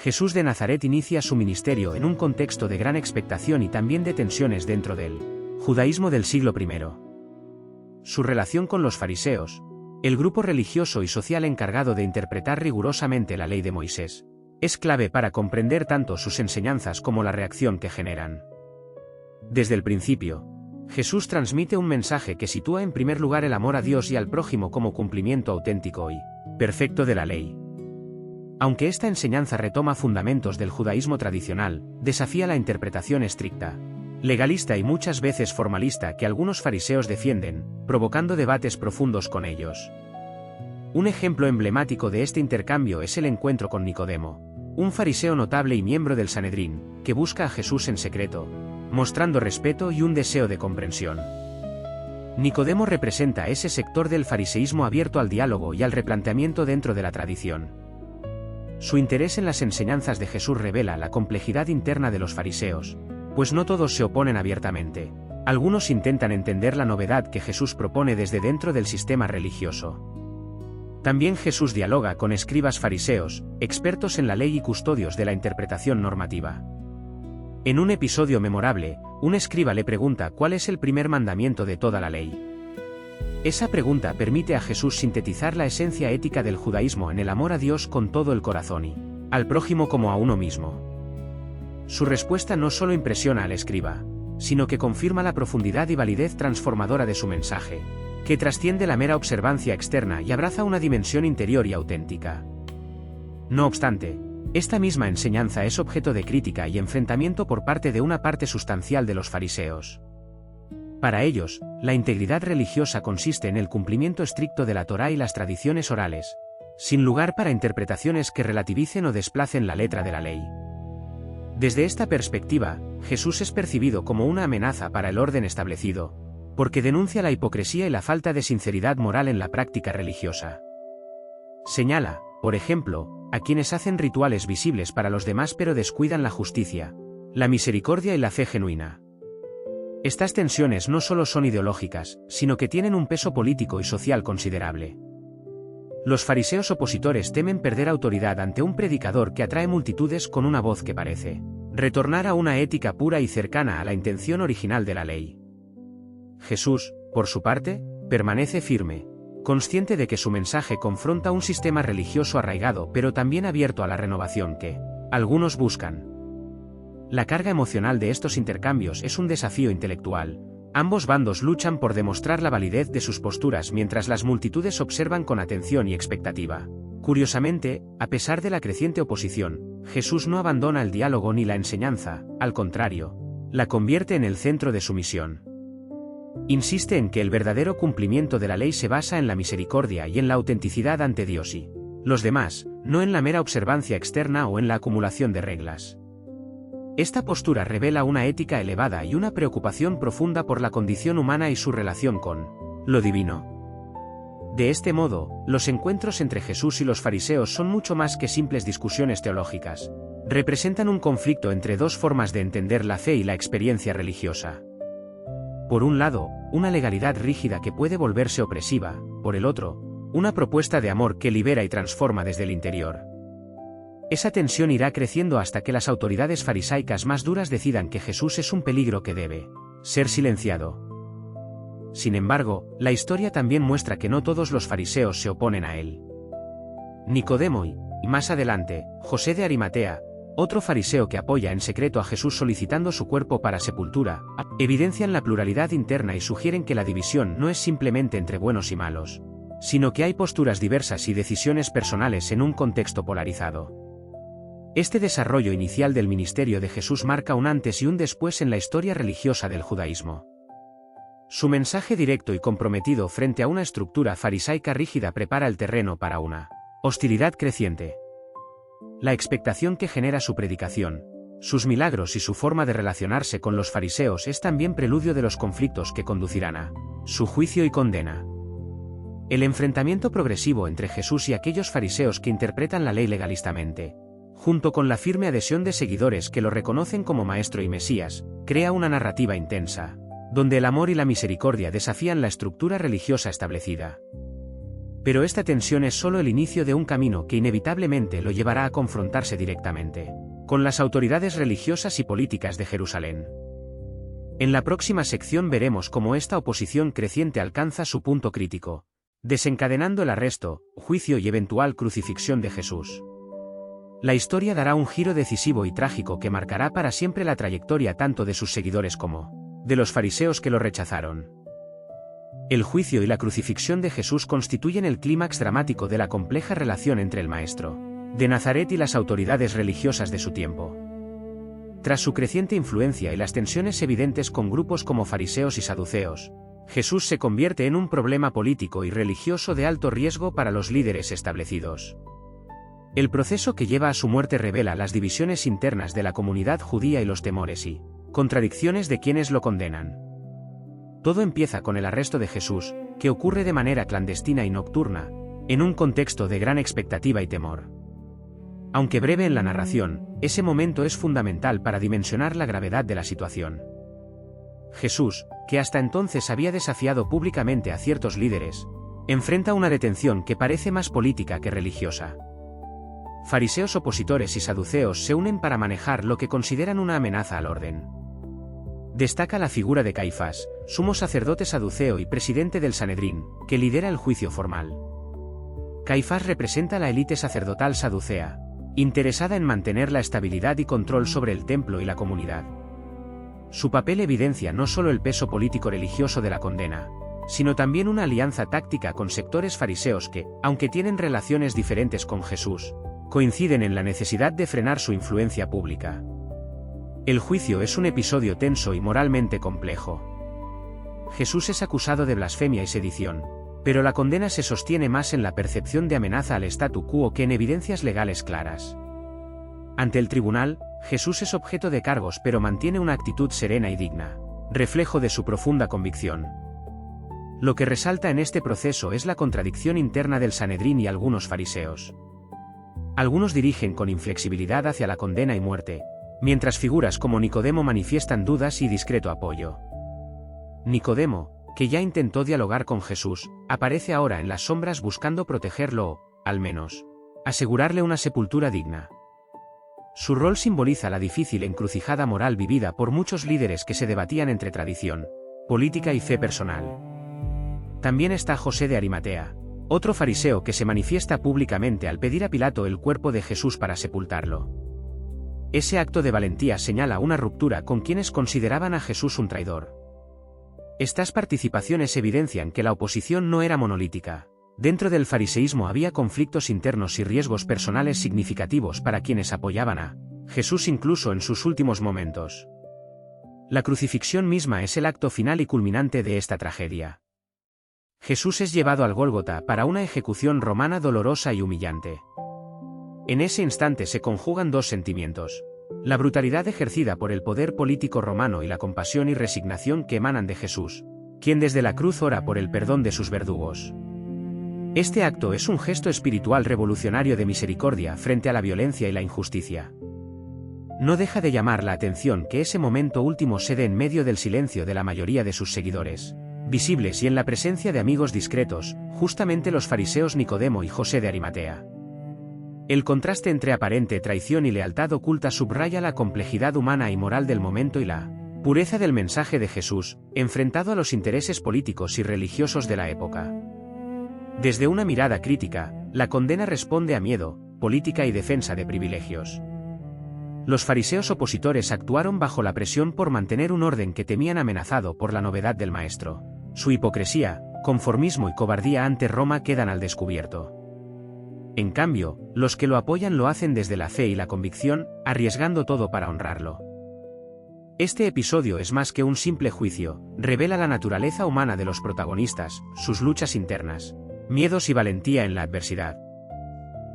Jesús de Nazaret inicia su ministerio en un contexto de gran expectación y también de tensiones dentro del judaísmo del siglo I. Su relación con los fariseos, el grupo religioso y social encargado de interpretar rigurosamente la ley de Moisés, es clave para comprender tanto sus enseñanzas como la reacción que generan. Desde el principio, Jesús transmite un mensaje que sitúa en primer lugar el amor a Dios y al prójimo como cumplimiento auténtico y perfecto de la ley. Aunque esta enseñanza retoma fundamentos del judaísmo tradicional, desafía la interpretación estricta, legalista y muchas veces formalista que algunos fariseos defienden, provocando debates profundos con ellos. Un ejemplo emblemático de este intercambio es el encuentro con Nicodemo, un fariseo notable y miembro del Sanedrín, que busca a Jesús en secreto, mostrando respeto y un deseo de comprensión. Nicodemo representa ese sector del fariseísmo abierto al diálogo y al replanteamiento dentro de la tradición. Su interés en las enseñanzas de Jesús revela la complejidad interna de los fariseos, pues no todos se oponen abiertamente. Algunos intentan entender la novedad que Jesús propone desde dentro del sistema religioso. También Jesús dialoga con escribas fariseos, expertos en la ley y custodios de la interpretación normativa. En un episodio memorable, un escriba le pregunta cuál es el primer mandamiento de toda la ley. Esa pregunta permite a Jesús sintetizar la esencia ética del judaísmo en el amor a Dios con todo el corazón y al prójimo como a uno mismo. Su respuesta no solo impresiona al escriba, sino que confirma la profundidad y validez transformadora de su mensaje, que trasciende la mera observancia externa y abraza una dimensión interior y auténtica. No obstante, esta misma enseñanza es objeto de crítica y enfrentamiento por parte de una parte sustancial de los fariseos. Para ellos, la integridad religiosa consiste en el cumplimiento estricto de la Torá y las tradiciones orales, sin lugar para interpretaciones que relativicen o desplacen la letra de la ley. Desde esta perspectiva, Jesús es percibido como una amenaza para el orden establecido, porque denuncia la hipocresía y la falta de sinceridad moral en la práctica religiosa. Señala, por ejemplo, a quienes hacen rituales visibles para los demás pero descuidan la justicia, la misericordia y la fe genuina. Estas tensiones no solo son ideológicas, sino que tienen un peso político y social considerable. Los fariseos opositores temen perder autoridad ante un predicador que atrae multitudes con una voz que parece retornar a una ética pura y cercana a la intención original de la ley. Jesús, por su parte, permanece firme, consciente de que su mensaje confronta un sistema religioso arraigado pero también abierto a la renovación que algunos buscan. La carga emocional de estos intercambios es un desafío intelectual. Ambos bandos luchan por demostrar la validez de sus posturas mientras las multitudes observan con atención y expectativa. Curiosamente, a pesar de la creciente oposición, Jesús no abandona el diálogo ni la enseñanza, al contrario, la convierte en el centro de su misión. Insiste en que el verdadero cumplimiento de la ley se basa en la misericordia y en la autenticidad ante Dios y los demás, no en la mera observancia externa o en la acumulación de reglas. Esta postura revela una ética elevada y una preocupación profunda por la condición humana y su relación con lo divino. De este modo, los encuentros entre Jesús y los fariseos son mucho más que simples discusiones teológicas. Representan un conflicto entre dos formas de entender la fe y la experiencia religiosa. Por un lado, una legalidad rígida que puede volverse opresiva, por el otro, una propuesta de amor que libera y transforma desde el interior. Esa tensión irá creciendo hasta que las autoridades farisaicas más duras decidan que Jesús es un peligro que debe ser silenciado. Sin embargo, la historia también muestra que no todos los fariseos se oponen a él. Nicodemo y, más adelante, José de Arimatea, otro fariseo que apoya en secreto a Jesús solicitando su cuerpo para sepultura, evidencian la pluralidad interna y sugieren que la división no es simplemente entre buenos y malos, sino que hay posturas diversas y decisiones personales en un contexto polarizado. Este desarrollo inicial del ministerio de Jesús marca un antes y un después en la historia religiosa del judaísmo. Su mensaje directo y comprometido frente a una estructura farisaica rígida prepara el terreno para una hostilidad creciente. La expectación que genera su predicación, sus milagros y su forma de relacionarse con los fariseos es también preludio de los conflictos que conducirán a su juicio y condena. El enfrentamiento progresivo entre Jesús y aquellos fariseos que interpretan la ley legalistamente, junto con la firme adhesión de seguidores que lo reconocen como maestro y Mesías, crea una narrativa intensa, donde el amor y la misericordia desafían la estructura religiosa establecida. Pero esta tensión es solo el inicio de un camino que inevitablemente lo llevará a confrontarse directamente con las autoridades religiosas y políticas de Jerusalén. En la próxima sección veremos cómo esta oposición creciente alcanza su punto crítico, desencadenando el arresto, juicio y eventual crucifixión de Jesús. La historia dará un giro decisivo y trágico que marcará para siempre la trayectoria tanto de sus seguidores como de los fariseos que lo rechazaron. El juicio y la crucifixión de Jesús constituyen el clímax dramático de la compleja relación entre el Maestro de Nazaret y las autoridades religiosas de su tiempo. Tras su creciente influencia y las tensiones evidentes con grupos como fariseos y saduceos, Jesús se convierte en un problema político y religioso de alto riesgo para los líderes establecidos. El proceso que lleva a su muerte revela las divisiones internas de la comunidad judía y los temores y contradicciones de quienes lo condenan. Todo empieza con el arresto de Jesús, que ocurre de manera clandestina y nocturna, en un contexto de gran expectativa y temor. Aunque breve en la narración, ese momento es fundamental para dimensionar la gravedad de la situación. Jesús, que hasta entonces había desafiado públicamente a ciertos líderes, enfrenta una detención que parece más política que religiosa. Fariseos opositores y saduceos se unen para manejar lo que consideran una amenaza al orden. Destaca la figura de Caifás, sumo sacerdote saduceo y presidente del Sanedrín, que lidera el juicio formal. Caifás representa la élite sacerdotal saducea, interesada en mantener la estabilidad y control sobre el templo y la comunidad. Su papel evidencia no solo el peso político-religioso de la condena, sino también una alianza táctica con sectores fariseos que, aunque tienen relaciones diferentes con Jesús, coinciden en la necesidad de frenar su influencia pública. El juicio es un episodio tenso y moralmente complejo. Jesús es acusado de blasfemia y sedición, pero la condena se sostiene más en la percepción de amenaza al statu quo que en evidencias legales claras. Ante el tribunal, Jesús es objeto de cargos pero mantiene una actitud serena y digna, reflejo de su profunda convicción. Lo que resalta en este proceso es la contradicción interna del Sanedrín y algunos fariseos. Algunos dirigen con inflexibilidad hacia la condena y muerte, mientras figuras como Nicodemo manifiestan dudas y discreto apoyo. Nicodemo, que ya intentó dialogar con Jesús, aparece ahora en las sombras buscando protegerlo o, al menos, asegurarle una sepultura digna. Su rol simboliza la difícil encrucijada moral vivida por muchos líderes que se debatían entre tradición, política y fe personal. También está José de Arimatea, otro fariseo que se manifiesta públicamente al pedir a Pilato el cuerpo de Jesús para sepultarlo. Ese acto de valentía señala una ruptura con quienes consideraban a Jesús un traidor. Estas participaciones evidencian que la oposición no era monolítica. Dentro del fariseísmo había conflictos internos y riesgos personales significativos para quienes apoyaban a Jesús incluso en sus últimos momentos. La crucifixión misma es el acto final y culminante de esta tragedia. Jesús es llevado al Gólgota para una ejecución romana dolorosa y humillante. En ese instante se conjugan dos sentimientos: la brutalidad ejercida por el poder político romano y la compasión y resignación que emanan de Jesús, quien desde la cruz ora por el perdón de sus verdugos. Este acto es un gesto espiritual revolucionario de misericordia frente a la violencia y la injusticia. No deja de llamar la atención que ese momento último se dé en medio del silencio de la mayoría de sus seguidores, visibles y en la presencia de amigos discretos, justamente los fariseos Nicodemo y José de Arimatea. El contraste entre aparente traición y lealtad oculta subraya la complejidad humana y moral del momento y la pureza del mensaje de Jesús, enfrentado a los intereses políticos y religiosos de la época. Desde una mirada crítica, la condena responde a miedo, política y defensa de privilegios. Los fariseos opositores actuaron bajo la presión por mantener un orden que temían amenazado por la novedad del Maestro. Su hipocresía, conformismo y cobardía ante Roma quedan al descubierto. En cambio, los que lo apoyan lo hacen desde la fe y la convicción, arriesgando todo para honrarlo. Este episodio es más que un simple juicio, revela la naturaleza humana de los protagonistas, sus luchas internas, miedos y valentía en la adversidad.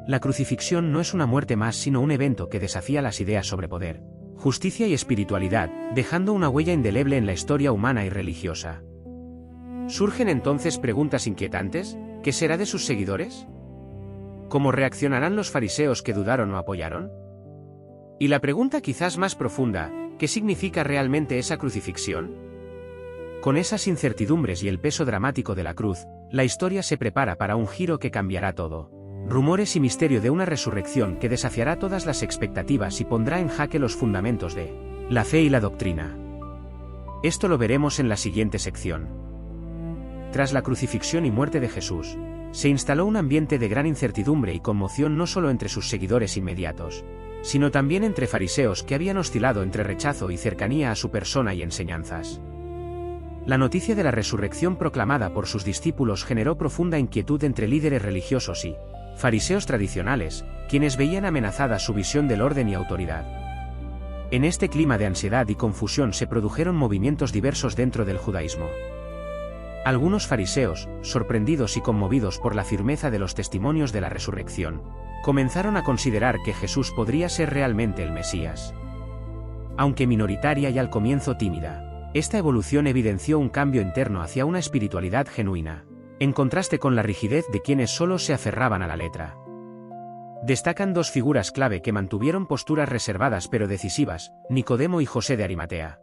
La crucifixión no es una muerte más sino un evento que desafía las ideas sobre poder, justicia y espiritualidad, dejando una huella indeleble en la historia humana y religiosa. Surgen entonces preguntas inquietantes: ¿qué será de sus seguidores? ¿Cómo reaccionarán los fariseos que dudaron o apoyaron? Y la pregunta quizás más profunda: ¿qué significa realmente esa crucifixión? Con esas incertidumbres y el peso dramático de la cruz, la historia se prepara para un giro que cambiará todo. Rumores y misterio de una resurrección que desafiará todas las expectativas y pondrá en jaque los fundamentos de la fe y la doctrina. Esto lo veremos en la siguiente sección. Tras la crucifixión y muerte de Jesús, se instaló un ambiente de gran incertidumbre y conmoción no solo entre sus seguidores inmediatos, sino también entre fariseos que habían oscilado entre rechazo y cercanía a su persona y enseñanzas. La noticia de la resurrección proclamada por sus discípulos generó profunda inquietud entre líderes religiosos y fariseos tradicionales, quienes veían amenazada su visión del orden y autoridad. En este clima de ansiedad y confusión se produjeron movimientos diversos dentro del judaísmo. Algunos fariseos, sorprendidos y conmovidos por la firmeza de los testimonios de la resurrección, comenzaron a considerar que Jesús podría ser realmente el Mesías. Aunque minoritaria y al comienzo tímida, esta evolución evidenció un cambio interno hacia una espiritualidad genuina, en contraste con la rigidez de quienes solo se aferraban a la letra. Destacan dos figuras clave que mantuvieron posturas reservadas pero decisivas: Nicodemo y José de Arimatea.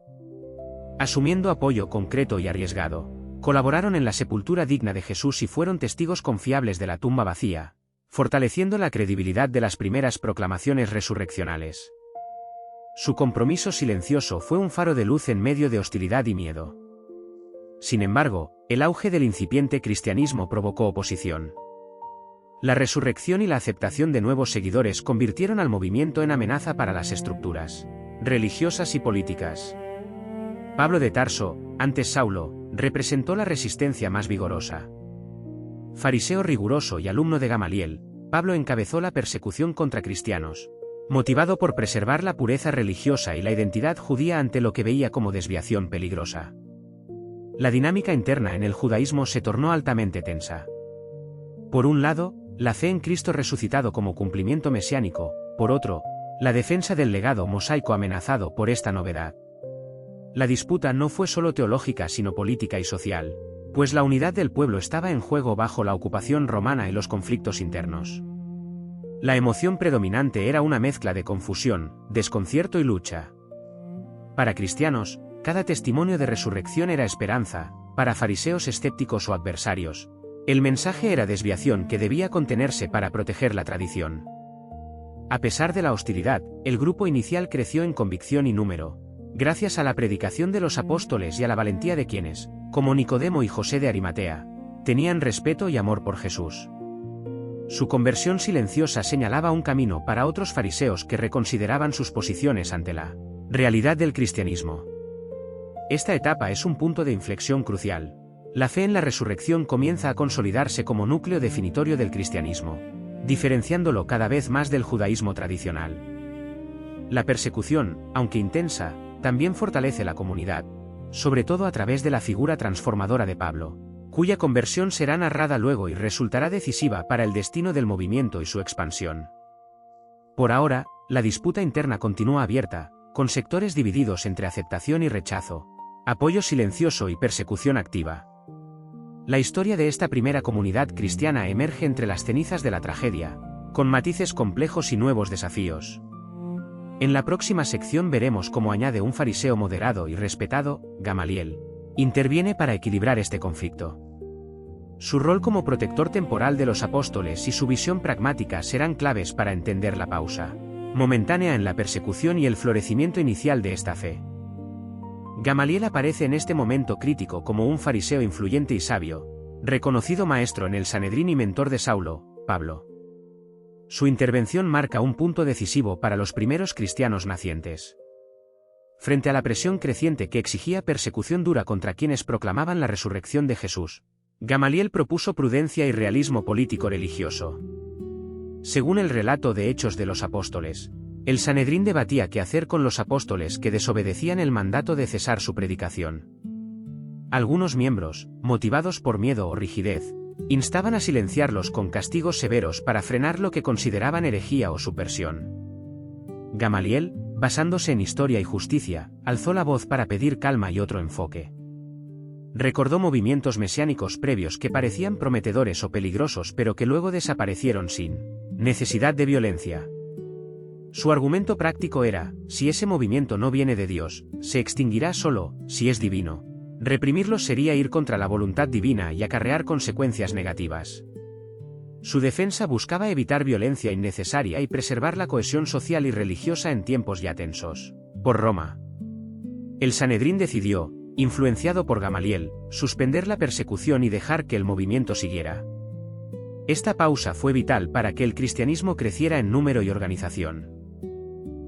Asumiendo apoyo concreto y arriesgado, colaboraron en la sepultura digna de Jesús y fueron testigos confiables de la tumba vacía, fortaleciendo la credibilidad de las primeras proclamaciones resurreccionales. Su compromiso silencioso fue un faro de luz en medio de hostilidad y miedo. Sin embargo, el auge del incipiente cristianismo provocó oposición. La resurrección y la aceptación de nuevos seguidores convirtieron al movimiento en amenaza para las estructuras religiosas y políticas. Pablo de Tarso, antes Saulo, representó la resistencia más vigorosa. Fariseo riguroso y alumno de Gamaliel, Pablo encabezó la persecución contra cristianos, motivado por preservar la pureza religiosa y la identidad judía ante lo que veía como desviación peligrosa. La dinámica interna en el judaísmo se tornó altamente tensa. Por un lado, la fe en Cristo resucitado como cumplimiento mesiánico; por otro, la defensa del legado mosaico amenazado por esta novedad. La disputa no fue solo teológica sino política y social, pues la unidad del pueblo estaba en juego bajo la ocupación romana y los conflictos internos. La emoción predominante era una mezcla de confusión, desconcierto y lucha. Para cristianos, cada testimonio de resurrección era esperanza; para fariseos escépticos o adversarios, el mensaje era desviación que debía contenerse para proteger la tradición. A pesar de la hostilidad, el grupo inicial creció en convicción y número, gracias a la predicación de los apóstoles y a la valentía de quienes, como Nicodemo y José de Arimatea, tenían respeto y amor por Jesús. Su conversión silenciosa señalaba un camino para otros fariseos que reconsideraban sus posiciones ante la realidad del cristianismo. Esta etapa es un punto de inflexión crucial. La fe en la resurrección comienza a consolidarse como núcleo definitorio del cristianismo, diferenciándolo cada vez más del judaísmo tradicional. La persecución, aunque intensa, también fortalece la comunidad, sobre todo a través de la figura transformadora de Pablo, cuya conversión será narrada luego y resultará decisiva para el destino del movimiento y su expansión. Por ahora, la disputa interna continúa abierta, con sectores divididos entre aceptación y rechazo, apoyo silencioso y persecución activa. La historia de esta primera comunidad cristiana emerge entre las cenizas de la tragedia, con matices complejos y nuevos desafíos. En la próxima sección veremos cómo añade un fariseo moderado y respetado, Gamaliel, interviene para equilibrar este conflicto. Su rol como protector temporal de los apóstoles y su visión pragmática serán claves para entender la pausa momentánea en la persecución y el florecimiento inicial de esta fe. Gamaliel aparece en este momento crítico como un fariseo influyente y sabio, reconocido maestro en el Sanedrín y mentor de Saulo, Pablo. Su intervención marca un punto decisivo para los primeros cristianos nacientes. Frente a la presión creciente que exigía persecución dura contra quienes proclamaban la resurrección de Jesús, Gamaliel propuso prudencia y realismo político-religioso. Según el relato de Hechos de los Apóstoles, el Sanedrín debatía qué hacer con los apóstoles que desobedecían el mandato de cesar su predicación. Algunos miembros, motivados por miedo o rigidez, instaban a silenciarlos con castigos severos para frenar lo que consideraban herejía o subversión. Gamaliel, basándose en historia y justicia, alzó la voz para pedir calma y otro enfoque. Recordó movimientos mesiánicos previos que parecían prometedores o peligrosos pero que luego desaparecieron sin necesidad de violencia. Su argumento práctico era: si ese movimiento no viene de Dios, se extinguirá solo si es divino. Reprimirlos sería ir contra la voluntad divina y acarrear consecuencias negativas. Su defensa buscaba evitar violencia innecesaria y preservar la cohesión social y religiosa en tiempos ya tensos. Por Roma. El Sanedrín decidió, influenciado por Gamaliel, suspender la persecución y dejar que el movimiento siguiera. Esta pausa fue vital para que el cristianismo creciera en número y organización.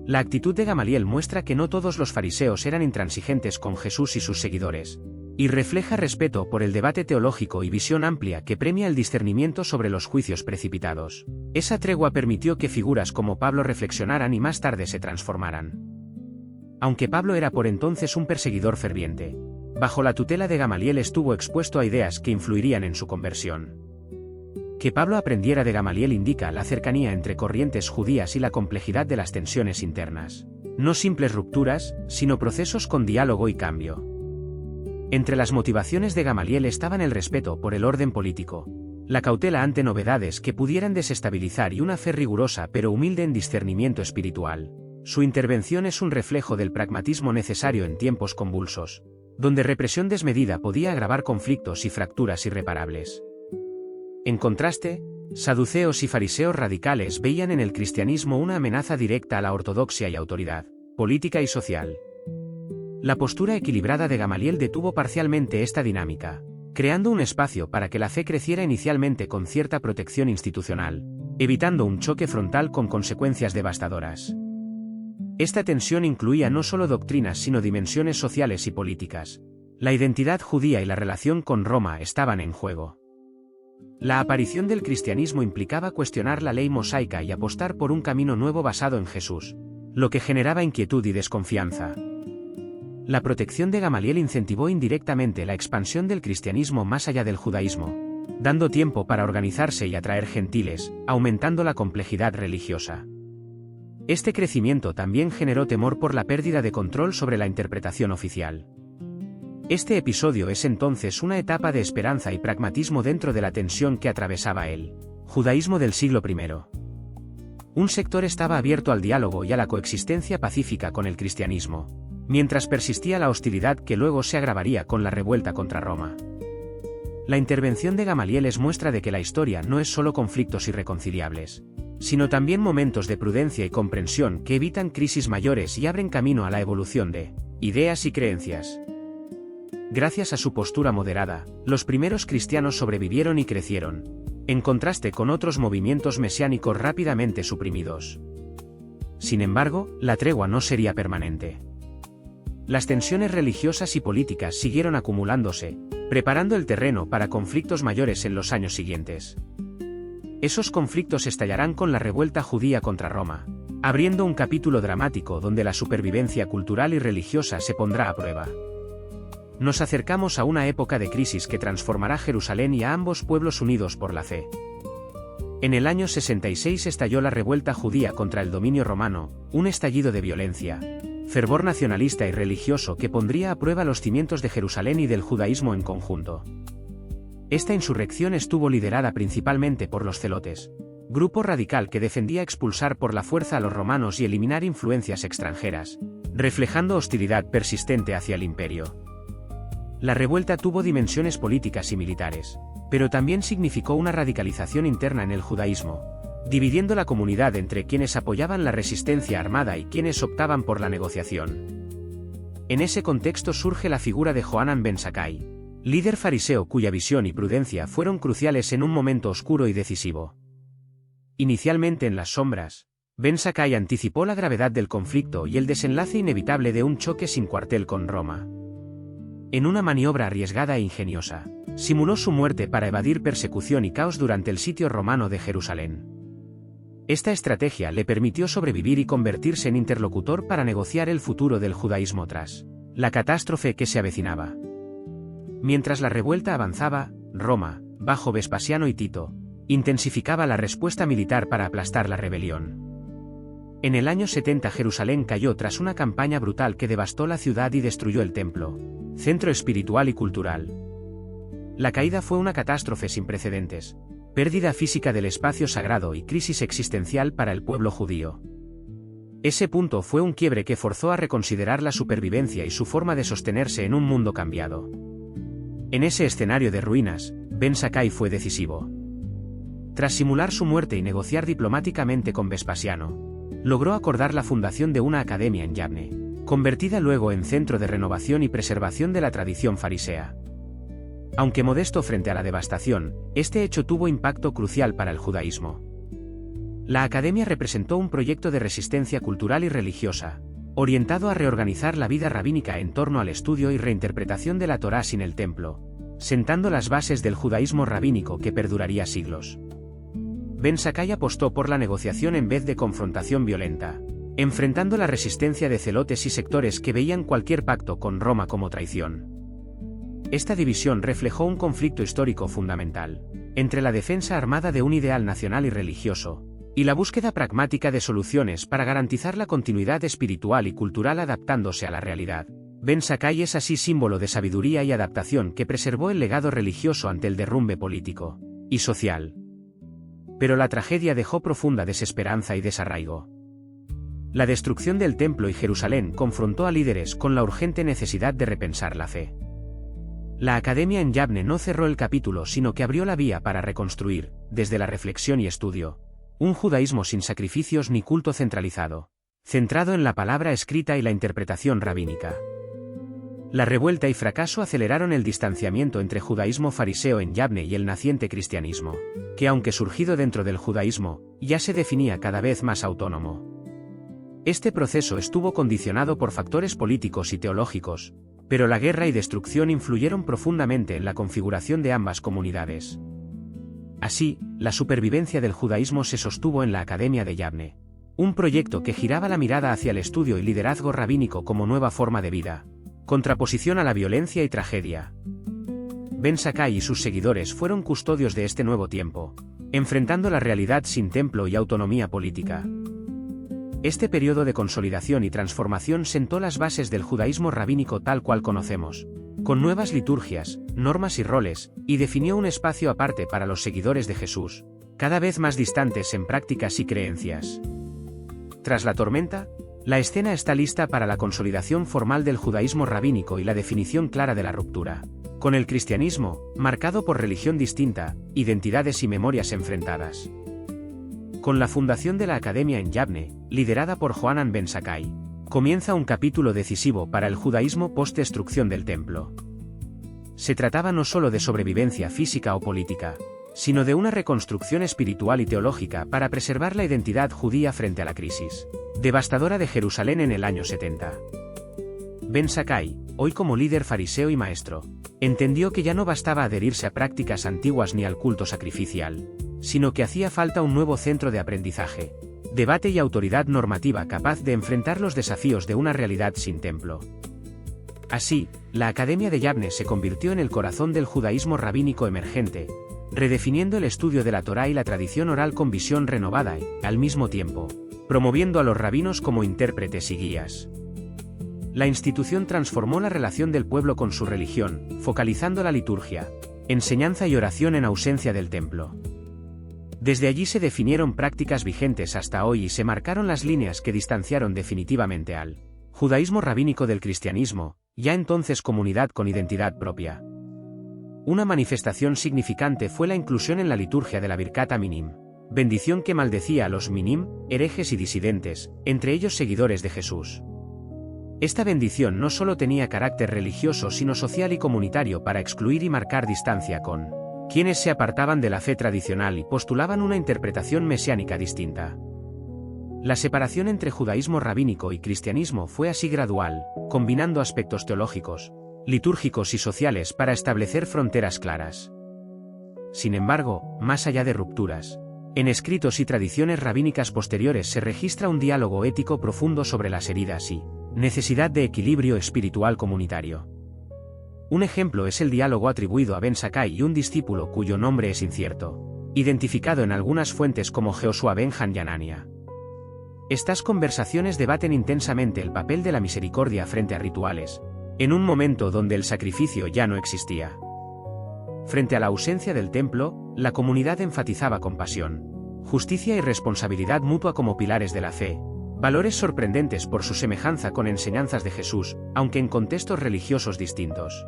La actitud de Gamaliel muestra que no todos los fariseos eran intransigentes con Jesús y sus seguidores, y refleja respeto por el debate teológico y visión amplia que premia el discernimiento sobre los juicios precipitados. Esa tregua permitió que figuras como Pablo reflexionaran y más tarde se transformaran. Aunque Pablo era por entonces un perseguidor ferviente, bajo la tutela de Gamaliel estuvo expuesto a ideas que influirían en su conversión. Que Pablo aprendiera de Gamaliel indica la cercanía entre corrientes judías y la complejidad de las tensiones internas. No simples rupturas, sino procesos con diálogo y cambio. Entre las motivaciones de Gamaliel estaban el respeto por el orden político, la cautela ante novedades que pudieran desestabilizar y una fe rigurosa pero humilde en discernimiento espiritual. Su intervención es un reflejo del pragmatismo necesario en tiempos convulsos, donde represión desmedida podía agravar conflictos y fracturas irreparables. En contraste, saduceos y fariseos radicales veían en el cristianismo una amenaza directa a la ortodoxia y autoridad política y social. La postura equilibrada de Gamaliel detuvo parcialmente esta dinámica, creando un espacio para que la fe creciera inicialmente con cierta protección institucional, evitando un choque frontal con consecuencias devastadoras. Esta tensión incluía no solo doctrinas sino dimensiones sociales y políticas. La identidad judía y la relación con Roma estaban en juego. La aparición del cristianismo implicaba cuestionar la ley mosaica y apostar por un camino nuevo basado en Jesús, lo que generaba inquietud y desconfianza. La protección de Gamaliel incentivó indirectamente la expansión del cristianismo más allá del judaísmo, dando tiempo para organizarse y atraer gentiles, aumentando la complejidad religiosa. Este crecimiento también generó temor por la pérdida de control sobre la interpretación oficial. Este episodio es entonces una etapa de esperanza y pragmatismo dentro de la tensión que atravesaba el judaísmo del siglo I. Un sector estaba abierto al diálogo y a la coexistencia pacífica con el cristianismo, mientras persistía la hostilidad que luego se agravaría con la revuelta contra Roma. La intervención de Gamaliel es muestra de que la historia no es solo conflictos irreconciliables, sino también momentos de prudencia y comprensión que evitan crisis mayores y abren camino a la evolución de ideas y creencias. Gracias a su postura moderada, los primeros cristianos sobrevivieron y crecieron, en contraste con otros movimientos mesiánicos rápidamente suprimidos. Sin embargo, la tregua no sería permanente. Las tensiones religiosas y políticas siguieron acumulándose, preparando el terreno para conflictos mayores en los años siguientes. Esos conflictos estallarán con la revuelta judía contra Roma, abriendo un capítulo dramático donde la supervivencia cultural y religiosa se pondrá a prueba. Nos acercamos a una época de crisis que transformará Jerusalén y a ambos pueblos unidos por la fe. En el año 66 estalló la revuelta judía contra el dominio romano, un estallido de violencia, fervor nacionalista y religioso que pondría a prueba los cimientos de Jerusalén y del judaísmo en conjunto. Esta insurrección estuvo liderada principalmente por los celotes, grupo radical que defendía expulsar por la fuerza a los romanos y eliminar influencias extranjeras, reflejando hostilidad persistente hacia el imperio. La revuelta tuvo dimensiones políticas y militares, pero también significó una radicalización interna en el judaísmo, dividiendo la comunidad entre quienes apoyaban la resistencia armada y quienes optaban por la negociación. En ese contexto surge la figura de Johanan ben Zakkai, líder fariseo cuya visión y prudencia fueron cruciales en un momento oscuro y decisivo. Inicialmente en las sombras, ben Zakkai anticipó la gravedad del conflicto y el desenlace inevitable de un choque sin cuartel con Roma. En una maniobra arriesgada e ingeniosa, simuló su muerte para evadir persecución y caos durante el sitio romano de Jerusalén. Esta estrategia le permitió sobrevivir y convertirse en interlocutor para negociar el futuro del judaísmo tras la catástrofe que se avecinaba. Mientras la revuelta avanzaba, Roma, bajo Vespasiano y Tito, intensificaba la respuesta militar para aplastar la rebelión. En el año 70 Jerusalén cayó tras una campaña brutal que devastó la ciudad y destruyó el templo, centro espiritual y cultural. La caída fue una catástrofe sin precedentes, pérdida física del espacio sagrado y crisis existencial para el pueblo judío. Ese punto fue un quiebre que forzó a reconsiderar la supervivencia y su forma de sostenerse en un mundo cambiado. En ese escenario de ruinas, Ben Sakai fue decisivo. Tras simular su muerte y negociar diplomáticamente con Vespasiano, logró acordar la fundación de una academia en Yabne, convertida luego en centro de renovación y preservación de la tradición farisea. Aunque modesto frente a la devastación, este hecho tuvo impacto crucial para el judaísmo. La academia representó un proyecto de resistencia cultural y religiosa, orientado a reorganizar la vida rabínica en torno al estudio y reinterpretación de la Torá sin el templo, sentando las bases del judaísmo rabínico que perduraría siglos. Ben Sakai apostó por la negociación en vez de confrontación violenta, enfrentando la resistencia de celotes y sectores que veían cualquier pacto con Roma como traición. Esta división reflejó un conflicto histórico fundamental, entre la defensa armada de un ideal nacional y religioso, y la búsqueda pragmática de soluciones para garantizar la continuidad espiritual y cultural adaptándose a la realidad. Ben Sakai es así símbolo de sabiduría y adaptación que preservó el legado religioso ante el derrumbe político y social. Pero la tragedia dejó profunda desesperanza y desarraigo. La destrucción del templo y Jerusalén confrontó a líderes con la urgente necesidad de repensar la fe. La academia en Yabne no cerró el capítulo, sino que abrió la vía para reconstruir, desde la reflexión y estudio, un judaísmo sin sacrificios ni culto centralizado, centrado en la palabra escrita y la interpretación rabínica. La revuelta y fracaso aceleraron el distanciamiento entre judaísmo fariseo en Yabne y el naciente cristianismo, que aunque surgido dentro del judaísmo, ya se definía cada vez más autónomo. Este proceso estuvo condicionado por factores políticos y teológicos, pero la guerra y destrucción influyeron profundamente en la configuración de ambas comunidades. Así, la supervivencia del judaísmo se sostuvo en la Academia de Yabne, un proyecto que giraba la mirada hacia el estudio y liderazgo rabínico como nueva forma de vida, contraposición a la violencia y tragedia. Ben Sakai y sus seguidores fueron custodios de este nuevo tiempo, enfrentando la realidad sin templo y autonomía política. Este periodo de consolidación y transformación sentó las bases del judaísmo rabínico tal cual conocemos, con nuevas liturgias, normas y roles, y definió un espacio aparte para los seguidores de Jesús, cada vez más distantes en prácticas y creencias. Tras la tormenta, la escena está lista para la consolidación formal del judaísmo rabínico y la definición clara de la ruptura, con el cristianismo, marcado por religión distinta, identidades y memorias enfrentadas. Con la fundación de la Academia en Yabne, liderada por Johanan Ben Sakai, comienza un capítulo decisivo para el judaísmo post-destrucción del templo. Se trataba no solo de sobrevivencia física o política, sino de una reconstrucción espiritual y teológica para preservar la identidad judía frente a la crisis devastadora de Jerusalén en el año 70. Ben Sakai, hoy como líder fariseo y maestro, entendió que ya no bastaba adherirse a prácticas antiguas ni al culto sacrificial, sino que hacía falta un nuevo centro de aprendizaje, debate y autoridad normativa capaz de enfrentar los desafíos de una realidad sin templo. Así, la Academia de Yabne se convirtió en el corazón del judaísmo rabínico emergente, redefiniendo el estudio de la Torá y la tradición oral con visión renovada y, al mismo tiempo, promoviendo a los rabinos como intérpretes y guías. La institución transformó la relación del pueblo con su religión, focalizando la liturgia, enseñanza y oración en ausencia del templo. Desde allí se definieron prácticas vigentes hasta hoy y se marcaron las líneas que distanciaron definitivamente al judaísmo rabínico del cristianismo, ya entonces comunidad con identidad propia. Una manifestación significante fue la inclusión en la liturgia de la Birkat Minim, bendición que maldecía a los minim, herejes y disidentes, entre ellos seguidores de Jesús. Esta bendición no solo tenía carácter religioso sino social y comunitario para excluir y marcar distancia con quienes se apartaban de la fe tradicional y postulaban una interpretación mesiánica distinta. La separación entre judaísmo rabínico y cristianismo fue así gradual, combinando aspectos teológicos, litúrgicos y sociales para establecer fronteras claras. Sin embargo, más allá de rupturas, en escritos y tradiciones rabínicas posteriores se registra un diálogo ético profundo sobre las heridas y necesidad de equilibrio espiritual comunitario. Un ejemplo es el diálogo atribuido a Ben Sakai y un discípulo cuyo nombre es incierto, identificado en algunas fuentes como Joshua ben Hanania. Estas conversaciones debaten intensamente el papel de la misericordia frente a rituales, en un momento donde el sacrificio ya no existía. Frente a la ausencia del templo, la comunidad enfatizaba compasión, justicia y responsabilidad mutua como pilares de la fe, valores sorprendentes por su semejanza con enseñanzas de Jesús, aunque en contextos religiosos distintos.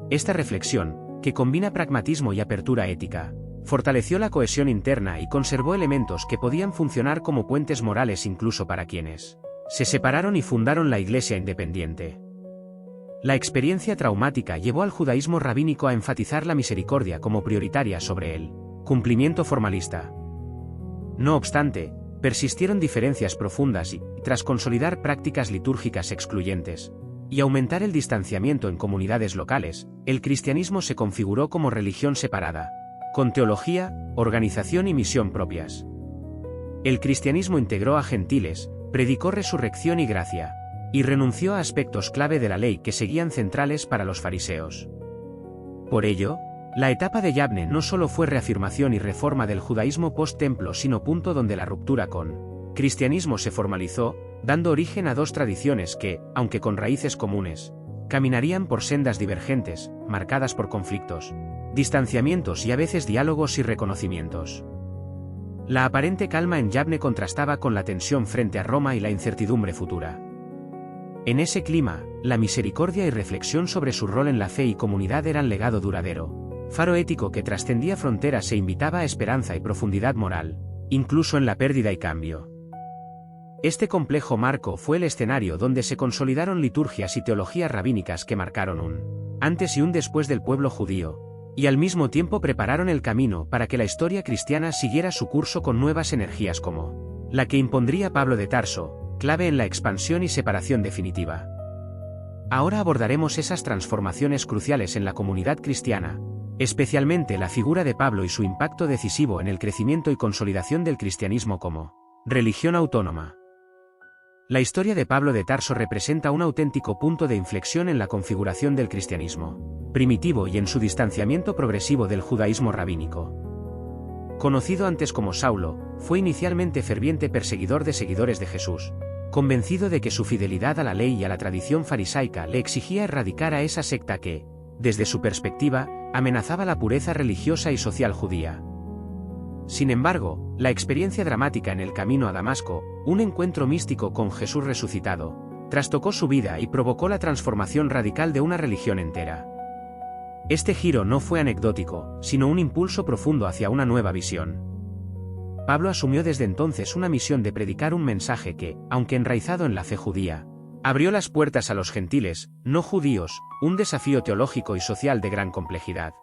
Esta reflexión, que combina pragmatismo y apertura ética, fortaleció la cohesión interna y conservó elementos que podían funcionar como puentes morales incluso para quienes se separaron y fundaron la Iglesia independiente. La experiencia traumática llevó al judaísmo rabínico a enfatizar la misericordia como prioritaria sobre el cumplimiento formalista. No obstante, persistieron diferencias profundas y, tras consolidar prácticas litúrgicas excluyentes y aumentar el distanciamiento en comunidades locales, el cristianismo se configuró como religión separada, con teología, organización y misión propias. El cristianismo integró a gentiles, predicó resurrección y gracia, y renunció a aspectos clave de la ley que seguían centrales para los fariseos. Por ello, la etapa de Yavne no solo fue reafirmación y reforma del judaísmo post-templo, sino punto donde la ruptura con cristianismo se formalizó, dando origen a dos tradiciones que, aunque con raíces comunes, caminarían por sendas divergentes, marcadas por conflictos, distanciamientos y a veces diálogos y reconocimientos. La aparente calma en Yavne contrastaba con la tensión frente a Roma y la incertidumbre futura. En ese clima, la misericordia y reflexión sobre su rol en la fe y comunidad eran legado duradero, faro ético que trascendía fronteras e invitaba a esperanza y profundidad moral, incluso en la pérdida y cambio. Este complejo marco fue el escenario donde se consolidaron liturgias y teologías rabínicas que marcaron un antes y un después del pueblo judío, y al mismo tiempo prepararon el camino para que la historia cristiana siguiera su curso con nuevas energías como la que impondría Pablo de Tarso, clave en la expansión y separación definitiva. Ahora abordaremos esas transformaciones cruciales en la comunidad cristiana, especialmente la figura de Pablo y su impacto decisivo en el crecimiento y consolidación del cristianismo como religión autónoma. La historia de Pablo de Tarso representa un auténtico punto de inflexión en la configuración del cristianismo primitivo y en su distanciamiento progresivo del judaísmo rabínico. Conocido antes como Saulo, fue inicialmente ferviente perseguidor de seguidores de Jesús, convencido de que su fidelidad a la ley y a la tradición farisaica le exigía erradicar a esa secta que, desde su perspectiva, amenazaba la pureza religiosa y social judía. Sin embargo, la experiencia dramática en el camino a Damasco, un encuentro místico con Jesús resucitado, trastocó su vida y provocó la transformación radical de una religión entera. Este giro no fue anecdótico, sino un impulso profundo hacia una nueva visión. Pablo asumió desde entonces una misión de predicar un mensaje que, aunque enraizado en la fe judía, abrió las puertas a los gentiles, no judíos, un desafío teológico y social de gran complejidad.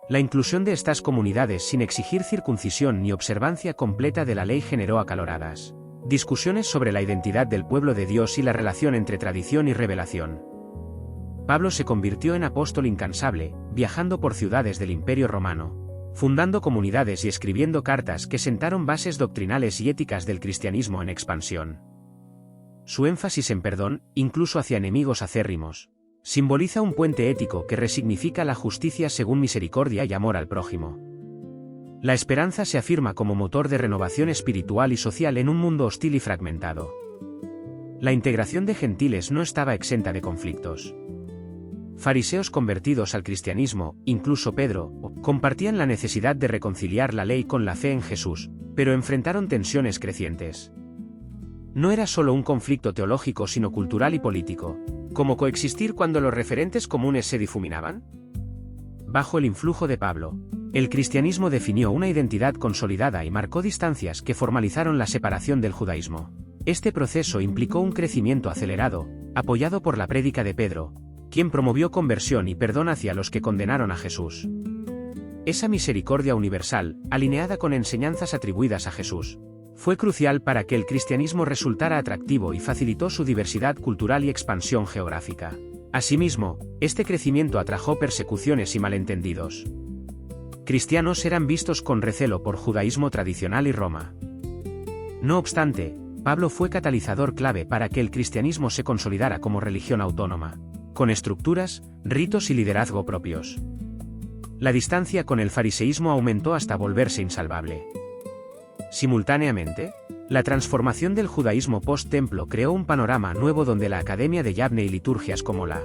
La inclusión de estas comunidades sin exigir circuncisión ni observancia completa de la ley generó acaloradas discusiones sobre la identidad del pueblo de Dios y la relación entre tradición y revelación. Pablo se convirtió en apóstol incansable, viajando por ciudades del Imperio Romano, fundando comunidades y escribiendo cartas que sentaron bases doctrinales y éticas del cristianismo en expansión. Su énfasis en perdón, incluso hacia enemigos acérrimos, simboliza un puente ético que resignifica la justicia según misericordia y amor al prójimo. La esperanza se afirma como motor de renovación espiritual y social en un mundo hostil y fragmentado. La integración de gentiles no estaba exenta de conflictos. Fariseos convertidos al cristianismo, incluso Pedro, compartían la necesidad de reconciliar la ley con la fe en Jesús, pero enfrentaron tensiones crecientes. No era solo un conflicto teológico sino cultural y político. ¿Cómo coexistir cuando los referentes comunes se difuminaban? Bajo el influjo de Pablo, el cristianismo definió una identidad consolidada y marcó distancias que formalizaron la separación del judaísmo. Este proceso implicó un crecimiento acelerado, apoyado por la prédica de Pedro, quien promovió conversión y perdón hacia los que condenaron a Jesús. Esa misericordia universal, alineada con enseñanzas atribuidas a Jesús, fue crucial para que el cristianismo resultara atractivo y facilitó su diversidad cultural y expansión geográfica. Asimismo, este crecimiento atrajo persecuciones y malentendidos. Cristianos eran vistos con recelo por judaísmo tradicional y Roma. No obstante, Pablo fue catalizador clave para que el cristianismo se consolidara como religión autónoma, con estructuras, ritos y liderazgo propios. La distancia con el fariseísmo aumentó hasta volverse insalvable. Simultáneamente, la transformación del judaísmo post-templo creó un panorama nuevo donde la Academia de Yavne y liturgias como la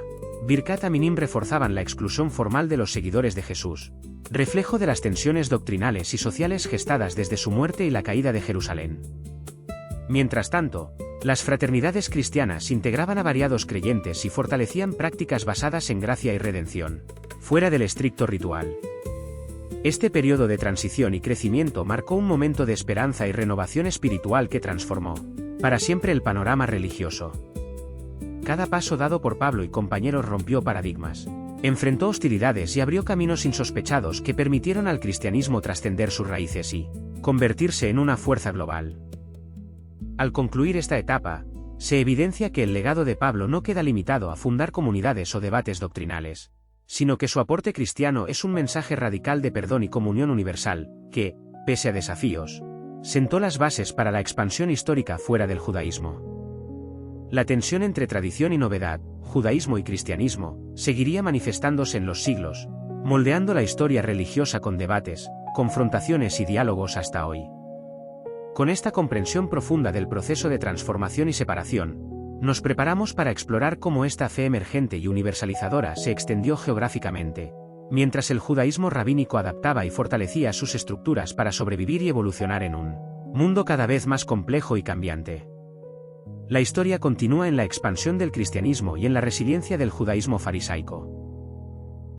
Birkat Aminim reforzaban la exclusión formal de los seguidores de Jesús, reflejo de las tensiones doctrinales y sociales gestadas desde su muerte y la caída de Jerusalén. Mientras tanto, Las fraternidades cristianas integraban a variados creyentes y fortalecían prácticas basadas en gracia y redención, fuera del estricto ritual. Este periodo de transición y crecimiento marcó un momento de esperanza y renovación espiritual que transformó, para siempre, el panorama religioso. Cada paso dado por Pablo y compañeros rompió paradigmas, enfrentó hostilidades y abrió caminos insospechados que permitieron al cristianismo trascender sus raíces y convertirse en una fuerza global. Al concluir esta etapa, se evidencia que el legado de Pablo no queda limitado a fundar comunidades o debates doctrinales, sino que su aporte cristiano es un mensaje radical de perdón y comunión universal, que, pese a desafíos, sentó las bases para la expansión histórica fuera del judaísmo. La tensión entre tradición y novedad, judaísmo y cristianismo, seguiría manifestándose en los siglos, moldeando la historia religiosa con debates, confrontaciones y diálogos hasta hoy. Con esta comprensión profunda del proceso de transformación y separación, nos preparamos para explorar cómo esta fe emergente y universalizadora se extendió geográficamente, mientras el judaísmo rabínico adaptaba y fortalecía sus estructuras para sobrevivir y evolucionar en un mundo cada vez más complejo y cambiante. La historia continúa en la expansión del cristianismo y en la resiliencia del judaísmo farisaico.